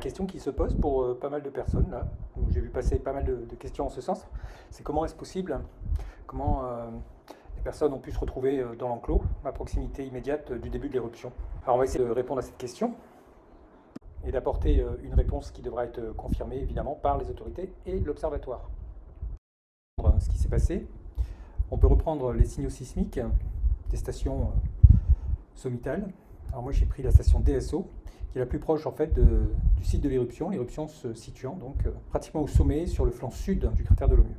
question qui se pose pour pas mal de personnes, là. J'ai vu passer pas mal de questions en ce sens. C'est comment est-ce possible, comment les personnes ont pu se retrouver dans l'enclos, à proximité immédiate du début de l'éruption. Alors on va essayer de répondre à cette question et d'apporter une réponse qui devra être confirmée évidemment par les autorités et l'observatoire. Ce qui s'est passé, on peut reprendre les signaux sismiques des stations sommitales. Alors moi j'ai pris la station DSO, qui est la plus proche en fait du site de l'éruption se situant donc pratiquement au sommet sur le flanc sud du cratère de Lomieu.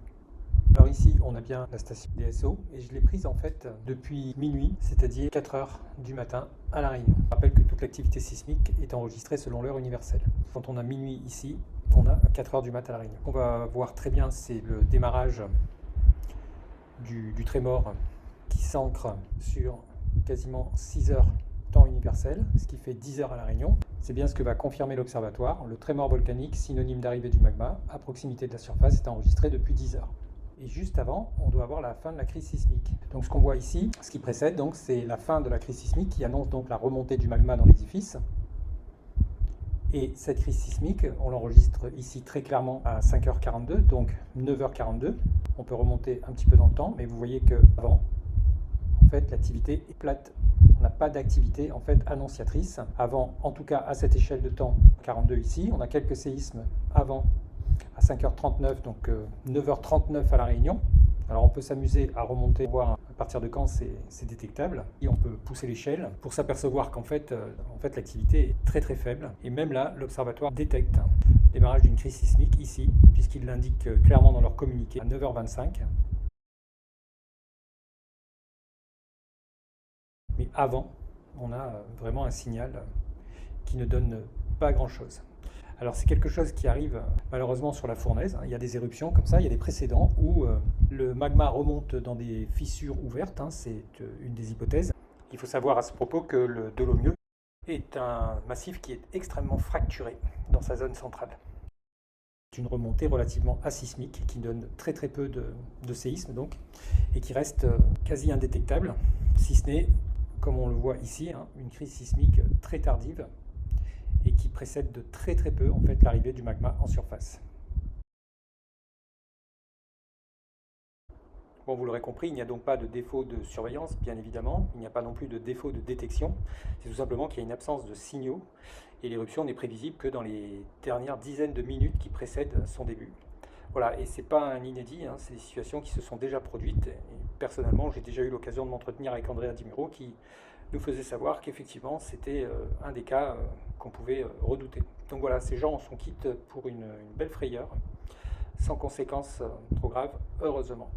Alors ici on a bien la station DSO et je l'ai prise en fait depuis minuit, c'est-à-dire 4 heures du matin à La Réunion. Je rappelle que toute l'activité sismique est enregistrée selon l'heure universelle. Quand on a minuit ici, on a 4 heures du matin à La Réunion. On va voir très bien, c'est le démarrage du trémor qui s'ancre sur quasiment 6 heures temps universel, ce qui fait 10 heures à La Réunion. C'est bien ce que va confirmer l'observatoire. Le trémor volcanique, synonyme d'arrivée du magma, à proximité de la surface, est enregistré depuis 10 heures. Et juste avant, on doit avoir la fin de la crise sismique. Donc ce qu'on voit ici, ce qui précède, donc, c'est la fin de la crise sismique qui annonce donc la remontée du magma dans l'édifice. Et cette crise sismique, on l'enregistre ici très clairement à 5h42, donc 9h42. On peut remonter un petit peu dans le temps, mais vous voyez qu'avant, en fait, l'activité est plate. On n'a pas d'activité en fait annonciatrice. Avant, en tout cas à cette échelle de temps, 42 ici, on a quelques séismes avant à 5h39, donc 9h39 à La Réunion. Alors on peut s'amuser à remonter, voir à partir de quand c'est détectable. Et on peut pousser l'échelle pour s'apercevoir qu'en fait, l'activité est très très faible. Et même là, l'observatoire détecte le démarrage d'une crise sismique ici, puisqu'il l'indique clairement dans leur communiqué à 9h25. Mais avant, on a vraiment un signal qui ne donne pas grand-chose. Alors c'est quelque chose qui arrive malheureusement sur la fournaise. Il y a des éruptions comme ça, il y a des précédents où le magma remonte dans des fissures ouvertes, c'est une des hypothèses. Il faut savoir à ce propos que le Dolomieu est un massif qui est extrêmement fracturé dans sa zone centrale. C'est une remontée relativement asismique qui donne très très peu de séismes donc, et qui reste quasi indétectable, si ce n'est, comme on le voit ici, une crise sismique très tardive et qui précède de très très peu en fait l'arrivée du magma en surface. Bon, vous l'aurez compris, il n'y a donc pas de défaut de surveillance, bien évidemment. Il n'y a pas non plus de défaut de détection. C'est tout simplement qu'il y a une absence de signaux et l'éruption n'est prévisible que dans les dernières dizaines de minutes qui précèdent son début. Voilà, et c'est pas un inédit, c'est des situations qui se sont déjà produites. Et personnellement, j'ai déjà eu l'occasion de m'entretenir avec Andrea Di Muro qui nous faisait savoir qu'effectivement c'était un des cas qu'on pouvait redouter. Donc voilà, ces gens sont quittes pour une belle frayeur, sans conséquences trop graves, heureusement.